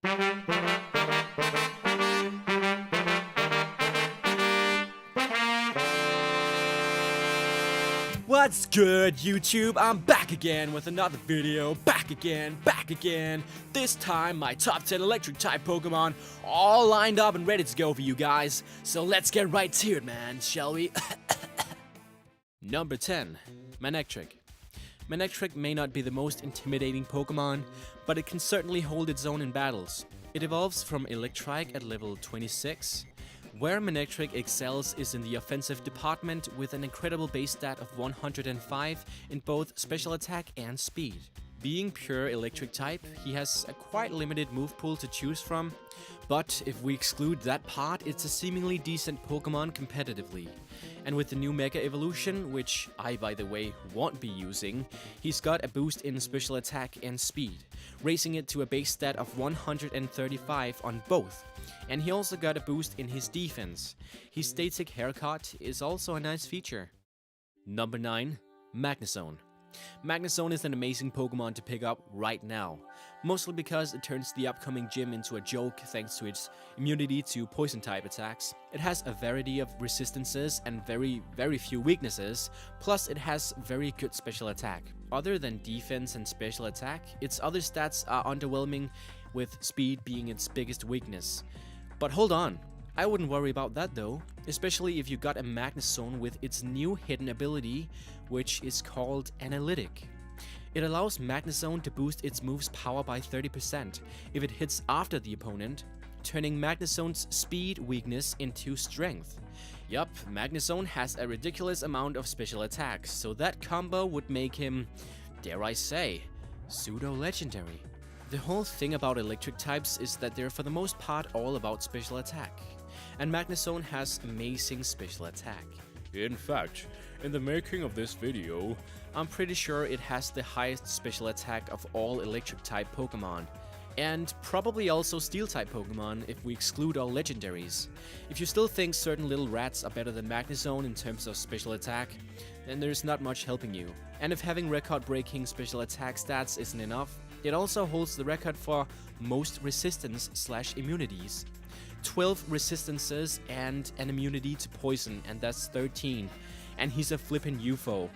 What's good, YouTube? I'm back again with another video. Back again. This time, my top 10 Electric-Type Pokemon all lined up and ready to go for you guys. So let's get right to it, man, shall we? Number 10. Manectric. Manectric may not be the most intimidating Pokemon, but it can certainly hold its own in battles. It evolves from Electrike at level 26. Where Manectric excels is in the offensive department with an incredible base stat of 105 in both special attack and speed. Being pure electric type, he has a quite limited move pool to choose from, but if we exclude that part, it's a seemingly decent Pokemon competitively. And with the new Mega Evolution, which I by the way won't be using, he's got a boost in special attack and speed, raising it to a base stat of 135 on both. And he also got a boost in his defense. His static haircut is also a nice feature. Number 9. Magnezone. Magnezone is an amazing Pokemon to pick up right now, mostly because it turns the upcoming gym into a joke thanks to its immunity to poison type attacks. It has a variety of resistances and very few weaknesses, plus it has very good special attack. Other than defense and special attack, its other stats are underwhelming, with speed being its biggest weakness. But hold on, I wouldn't worry about that though, especially if you got a Magnezone with its new hidden ability, which is called Analytic. It allows Magnezone to boost its move's power by 30% if it hits after the opponent, turning Magnezone's speed weakness into strength. Yup, Magnezone has a ridiculous amount of special attacks, so that combo would make him, dare I say, pseudo-legendary. The whole thing about electric types is that they're for the most part all about special attack, and Magnezone has amazing special attack. In fact, in the making of this video, I'm pretty sure it has the highest special attack of all electric type Pokemon, and probably also steel type Pokemon if we exclude all legendaries. If you still think certain little rats are better than Magnezone in terms of special attack, then there's not much helping you. And if having record-breaking special attack stats isn't enough, it also holds the record for most resistance/immunities. 12 resistances and an immunity to poison, and that's 13. And he's a flippin' UFO.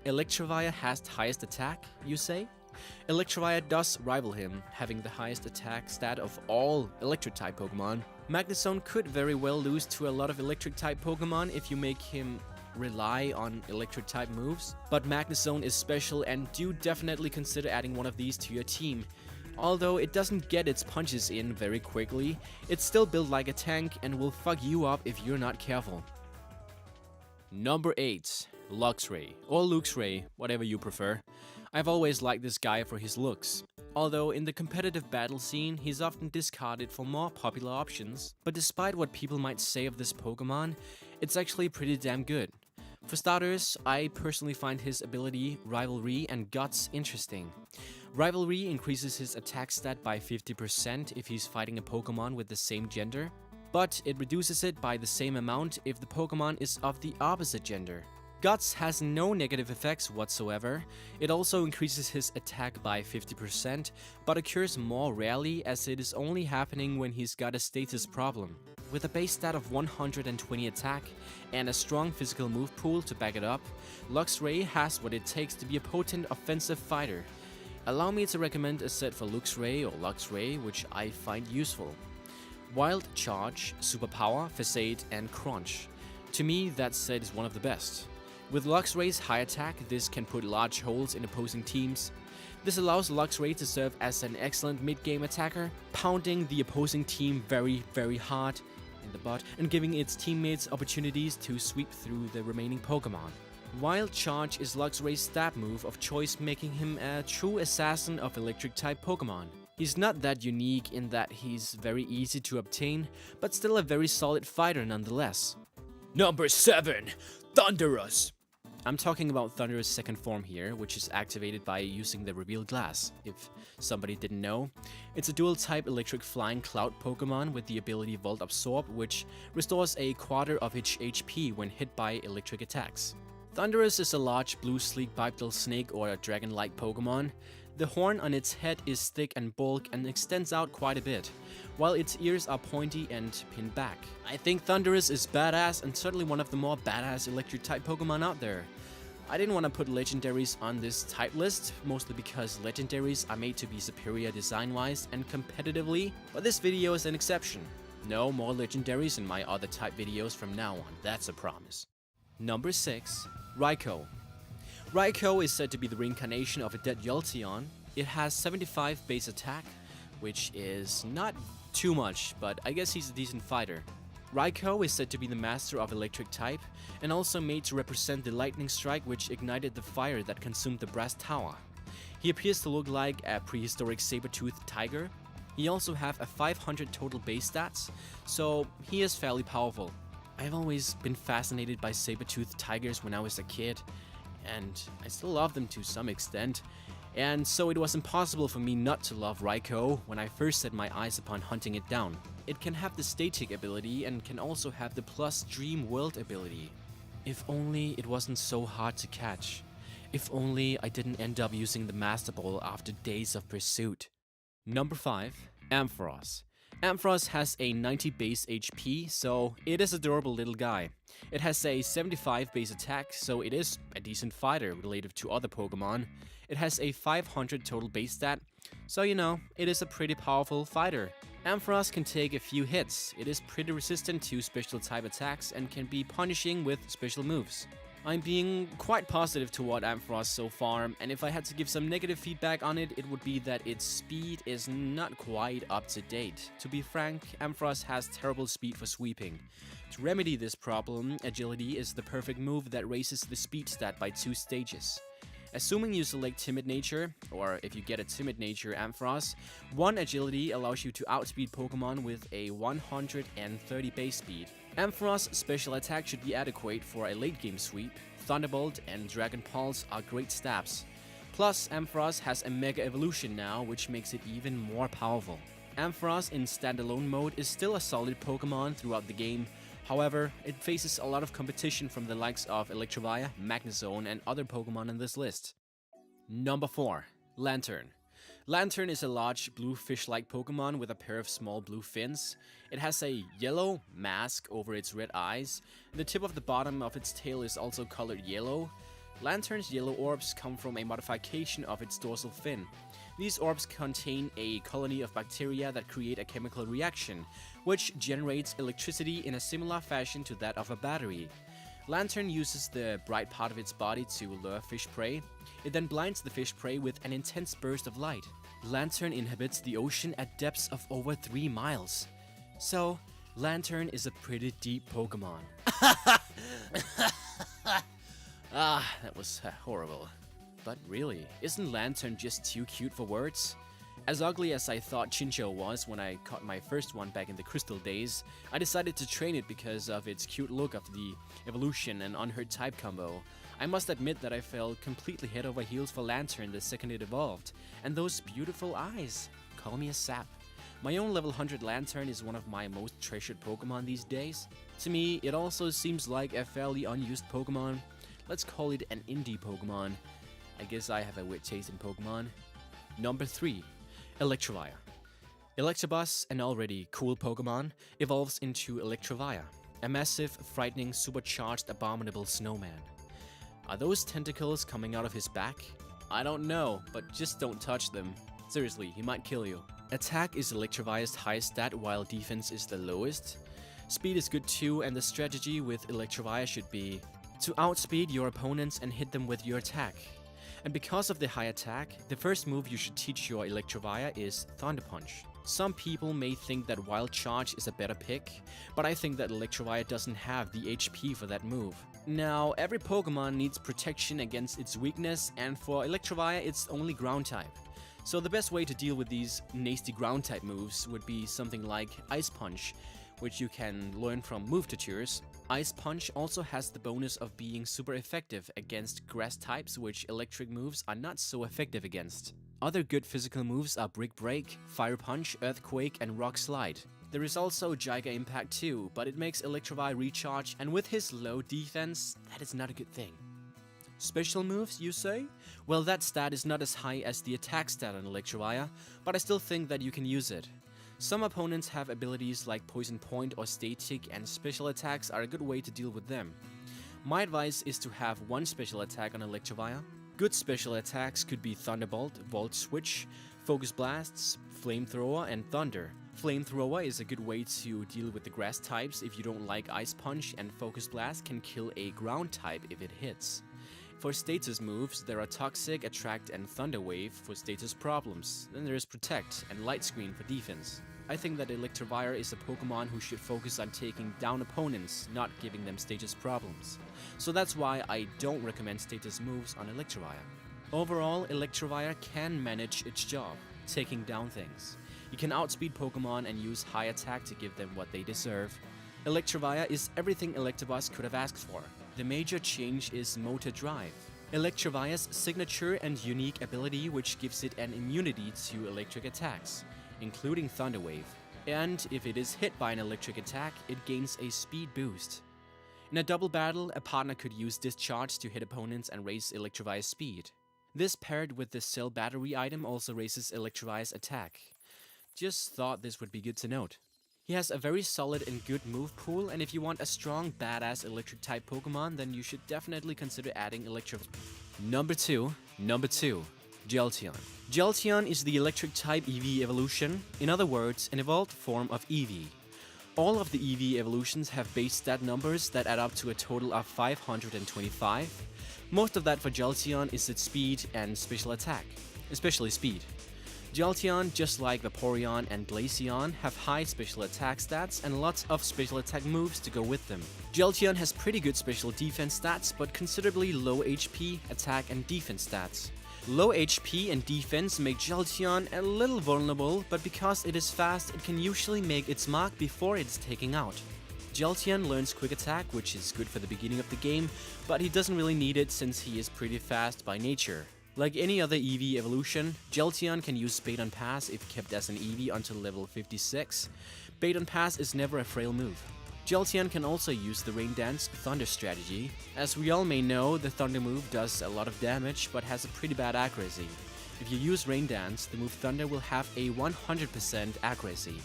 Electivire has the highest attack, you say? Electivire does rival him, having the highest attack stat of all electric-type Pokemon. Magnezone could very well lose to a lot of electric-type Pokemon if you make him rely on electric-type moves, but Magnezone is special and do definitely consider adding one of these to your team. Although it doesn't get its punches in very quickly, it's still built like a tank and will fuck you up if you're not careful. Number 8. Luxray, or Luxray, whatever you prefer. I've always liked this guy for his looks. Although in the competitive battle scene, he's often discarded for more popular options. But despite what people might say of this Pokemon, it's actually pretty damn good. For starters, I personally find his ability, Rivalry and Guts interesting. Rivalry increases his attack stat by 50% if he's fighting a Pokemon with the same gender, but it reduces it by the same amount if the Pokemon is of the opposite gender. Guts has no negative effects whatsoever. It also increases his attack by 50%, but occurs more rarely as it is only happening when he's got a status problem. With a base stat of 120 attack and a strong physical move pool to back it up, Luxray has what it takes to be a potent offensive fighter. Allow me to recommend a set for Luxray or Luxray which I find useful. Wild Charge, Superpower, Facade and Crunch. To me, that set is one of the best. With Luxray's high attack, this can put large holes in opposing teams. This allows Luxray to serve as an excellent mid-game attacker, pounding the opposing team very hard in the butt and giving its teammates opportunities to sweep through the remaining Pokemon. Wild Charge is Luxray's stab move of choice, making him a true assassin of electric-type Pokemon. He's not that unique in that he's very easy to obtain, but still a very solid fighter nonetheless. Number 7. Thundurus. I'm talking about Thundurus' second form here, which is activated by using the Revealed Glass, if somebody didn't know. It's a dual-type electric flying cloud Pokemon with the ability Volt Absorb, which restores a quarter of its HP when hit by electric attacks. Thundurus is a large blue sleek bipedal snake or a dragon-like Pokemon. The horn on its head is thick and bulk and extends out quite a bit, while its ears are pointy and pinned back. I think Thundurus is badass and certainly one of the more badass electric-type Pokemon out there. I didn't want to put legendaries on this type list, mostly because legendaries are made to be superior design-wise and competitively, but this video is an exception. No more legendaries in my other type videos from now on, that's a promise. Number 6. Raikou. Raikou is said to be the reincarnation of a dead Jolteon. It has 75 base attack, which is not too much, but I guess he's a decent fighter. Raikou is said to be the master of electric type, and also made to represent the lightning strike which ignited the fire that consumed the brass tower. He appears to look like a prehistoric saber-toothed tiger. He also have a 500 total base stats, so he is fairly powerful. I've always been fascinated by saber-toothed tigers when I was a kid, and I still love them to some extent, and so it was impossible for me not to love Raikou when I first set my eyes upon hunting it down. It can have the static ability and can also have the plus Dream World ability. If only it wasn't so hard to catch. If only I didn't end up using the Master Ball after days of pursuit. Number 5. Ampharos. Ampharos has a 90 base HP, so it is a durable little guy. It has a 75 base attack, so it is a decent fighter relative to other Pokemon. It has a 500 total base stat, so you know, it is a pretty powerful fighter. Ampharos can take a few hits. It is pretty resistant to special type attacks and can be punishing with special moves. I'm being quite positive toward Ampharos so far, and if I had to give some negative feedback on it, it would be that its speed is not quite up to date. To be frank, Ampharos has terrible speed for sweeping. To remedy this problem, Agility is the perfect move that raises the speed stat by 2 stages. Assuming you select Timid Nature, or if you get a Timid Nature Ampharos, 1 Agility allows you to outspeed Pokemon with a 130 base speed. Ampharos' special attack should be adequate for a late game sweep. Thunderbolt and Dragon Pulse are great stabs. Plus, Ampharos has a Mega Evolution now, which makes it even more powerful. Ampharos in standalone mode is still a solid Pokemon throughout the game. However, it faces a lot of competition from the likes of Electrovaya, Magnezone, and other Pokemon on this list. Number 4. Lantern. Lantern is a large blue fish-like Pokemon with a pair of small blue fins. It has a yellow mask over its red eyes. The tip of the bottom of its tail is also colored yellow. Lantern's yellow orbs come from a modification of its dorsal fin. These orbs contain a colony of bacteria that create a chemical reaction, which generates electricity in a similar fashion to that of a battery. Lantern uses the bright part of its body to lure fish prey. It then blinds the fish prey with an intense burst of light. Lantern inhabits the ocean at depths of over 3 miles. So, Lantern is a pretty deep Pokemon. That was horrible. But really, isn't Lantern just too cute for words? As ugly as I thought Chinchou was when I caught my first one back in the Crystal days, I decided to train it because of its cute look of the evolution and unheard type combo. I must admit that I fell completely head over heels for Lantern the second it evolved. And those beautiful eyes. Call me a sap. My own level 100 Lantern is one of my most treasured Pokemon these days. To me, it also seems like a fairly unused Pokemon. Let's call it an indie Pokemon. I guess I have a weird taste in Pokemon. Number 3. Electrovaya. Electabuzz, an already cool Pokemon, evolves into Electrovaya, a massive, frightening, supercharged, abominable snowman. Are those tentacles coming out of his back? I don't know, but just don't touch them. Seriously, he might kill you. Attack is Electrovaya's highest stat, while defense is the lowest. Speed is good too, and the strategy with Electrovaya should be to outspeed your opponents and hit them with your attack. And because of the high attack, the first move you should teach your Electrovaya is Thunder Punch. Some people may think that Wild Charge is a better pick, but I think that Electrovaya doesn't have the HP for that move. Now, every Pokemon needs protection against its weakness, and for Electrovaya it's only ground type. So the best way to deal with these nasty ground type moves would be something like Ice Punch, which you can learn from move tutors. Ice Punch also has the bonus of being super effective against grass types, which electric moves are not so effective against. Other good physical moves are Brick Break, Fire Punch, Earthquake, and Rock Slide. There is also Giga Impact too, but it makes Electrovaya recharge, and with his low defense, that is not a good thing. Special moves, you say? Well, that stat is not as high as the attack stat on Electivire, but I still think that you can use it. Some opponents have abilities like Poison Point or Static, and special attacks are a good way to deal with them. My advice is to have one special attack on Electivire. Good special attacks could be Thunderbolt, Volt Switch, Focus Blasts, Flamethrower, and Thunder. Flamethrower is a good way to deal with the grass types if you don't like Ice Punch, and Focus Blast can kill a ground type if it hits. For status moves, there are Toxic, Attract, and Thunder Wave for status problems. Then there is Protect and Light Screen for defense. I think that Electivire is a Pokemon who should focus on taking down opponents, not giving them status problems. So that's why I don't recommend status moves on Electivire. Overall, Electivire can manage its job, taking down things. You can outspeed Pokemon and use high attack to give them what they deserve. Electivire is everything Electabuzz could have asked for. The major change is Motor Drive. Electivire's signature and unique ability which gives it an immunity to electric attacks, including Thunder Wave. And if it is hit by an electric attack, it gains a speed boost. In a double battle, a partner could use Discharge to hit opponents and raise Electivire's speed. This paired with the Cell Battery item also raises Electivire's attack. Just thought this would be good to note. He has a very solid and good move pool, and if you want a strong, badass Electric-type Pokemon, then you should definitely consider adding Number 2, Jolteon. Jolteon is the Electric-type EV evolution, in other words, an evolved form of Eevee. All of the Eevee evolutions have base stat numbers that add up to a total of 525. Most of that for Jolteon is its speed and special attack, especially speed. Jolteon, just like Vaporeon and Glaceon, have high special attack stats and lots of special attack moves to go with them. Jolteon has pretty good special defense stats, but considerably low HP, attack, and defense stats. Low HP and defense make Jolteon a little vulnerable, but because it is fast, it can usually make its mark before it's taken out. Jolteon learns Quick Attack, which is good for the beginning of the game, but he doesn't really need it since he is pretty fast by nature. Like any other EV evolution, Jolteon can use Bait on Pass if kept as an EV until level 56. Bait on Pass is never a frail move. Jolteon can also use the Rain Dance Thunder strategy. As we all may know, the Thunder move does a lot of damage but has a pretty bad accuracy. If you use Rain Dance, the move Thunder will have a 100% accuracy.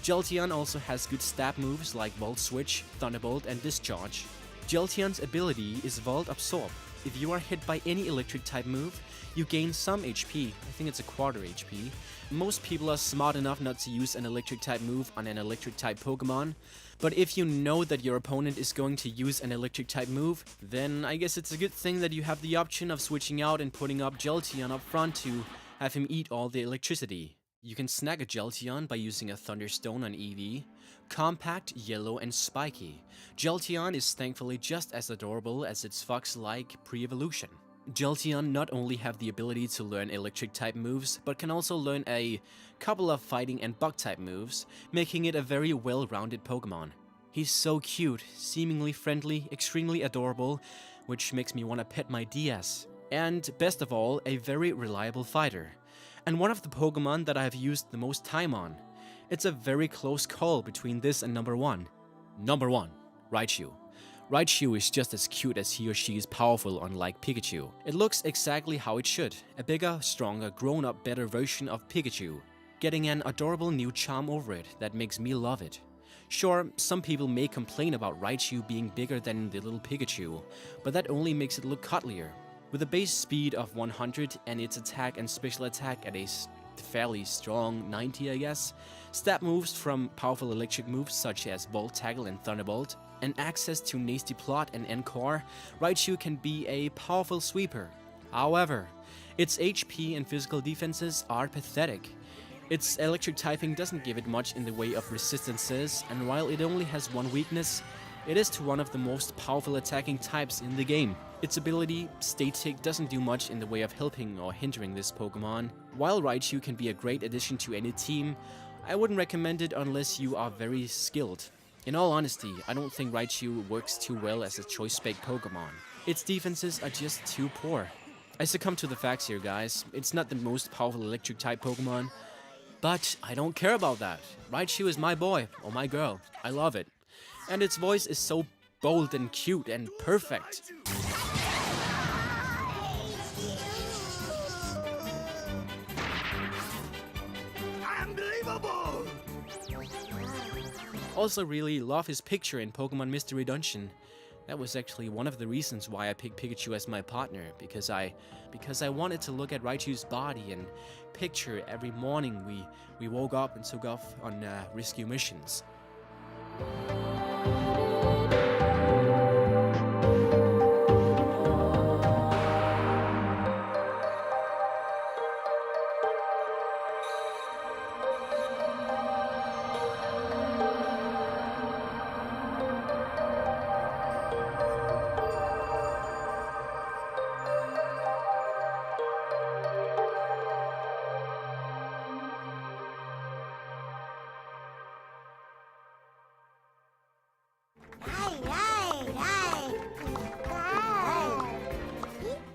Jolteon also has good stab moves like Volt Switch, Thunderbolt, and Discharge. Jolteon's ability is Volt Absorb. If you are hit by any electric-type move, you gain some HP, I think it's a quarter HP. Most people are smart enough not to use an electric-type move on an electric-type Pokemon, but if you know that your opponent is going to use an electric-type move, then I guess it's a good thing that you have the option of switching out and putting up Jolteon up front to have him eat all the electricity. You can snag a Jolteon by using a Thunderstone on Eevee. Compact, yellow, and spiky. Jolteon is thankfully just as adorable as its fox-like pre-evolution. Jolteon not only have the ability to learn electric-type moves, but can also learn a couple of fighting and bug-type moves, making it a very well-rounded Pokemon. He's so cute, seemingly friendly, extremely adorable, which makes me want to pet my DS. And best of all, a very reliable fighter. And one of the Pokemon that I have used the most time on. It's a very close call between this and number 1. Number 1, Raichu. Raichu is just as cute as he or she is powerful, unlike Pikachu. It looks exactly how it should, a bigger, stronger, grown-up, better version of Pikachu, getting an adorable new charm over it that makes me love it. Sure, some people may complain about Raichu being bigger than the little Pikachu, but that only makes it look cuddlier. With a base speed of 100 and its attack and special attack at a fairly strong 90, I guess, stab moves from powerful electric moves such as Volt Tackle and Thunderbolt, and access to Nasty Plot and Encore, Raichu can be a powerful sweeper. However, its HP and physical defenses are pathetic. Its electric typing doesn't give it much in the way of resistances, and while it only has one weakness, it is to one of the most powerful attacking types in the game. Its ability, Static, doesn't do much in the way of helping or hindering this Pokemon. While Raichu can be a great addition to any team, I wouldn't recommend it unless you are very skilled. In all honesty, I don't think Raichu works too well as a choice-spec Pokemon. Its defenses are just too poor. I succumb to the facts here, guys. It's not the most powerful electric-type Pokemon, but I don't care about that. Raichu is my boy, or my girl. I love it. And its voice is so bold and cute and perfect. Also really love his picture in Pokemon Mystery Dungeon. That was actually one of the reasons why I picked Pikachu as my partner, because I wanted to look at Raichu's body and picture every morning we woke up and took off on rescue missions.